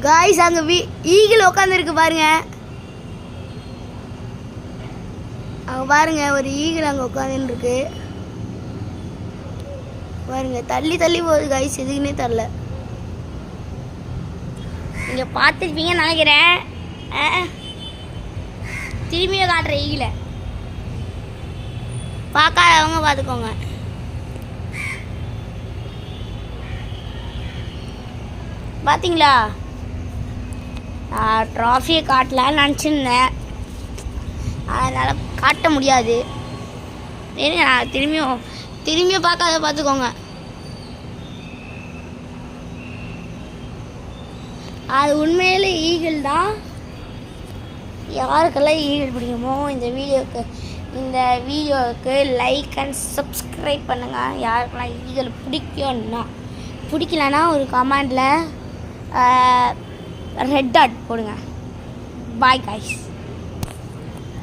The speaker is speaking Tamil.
காய்ஸ் அங்கே ஈகிள் உட்காந்துருக்கு பாருங்க. அங்கே பாருங்க ஒரு ஈகிள் அங்கே உட்காந்துருக்கு பாருங்க. தள்ளி தள்ளி போகுது காய்ஸ், எதுக்குன்னே தெரில. நீங்க பார்த்துருப்பீங்கன்னு நினைக்கிறேன். திரும்பியும் காட்டுற ஈகிளை பார்க்காதவங்க பார்த்துக்கோங்க. பார்த்தீங்களா, நான் ட்ராஃபியை காட்டலான்னு நினச்சிருந்தேன், அதனால் காட்ட முடியாது. நான் திரும்பியும் பார்க்காத பார்த்துக்கோங்க. அது உண்மையிலே ஈகிள் தான். யாருக்கெல்லாம் ஈகிள் பிடிக்குமோ இந்த வீடியோவுக்கு லைக் அண்ட் சப்ஸ்கிரைப் பண்ணுங்கள். யாருக்கெல்லாம் ஈகிள் பிடிக்கலன்னா ஒரு கமெண்டில் ரெட் டாட் போடுங்க. Bye guys.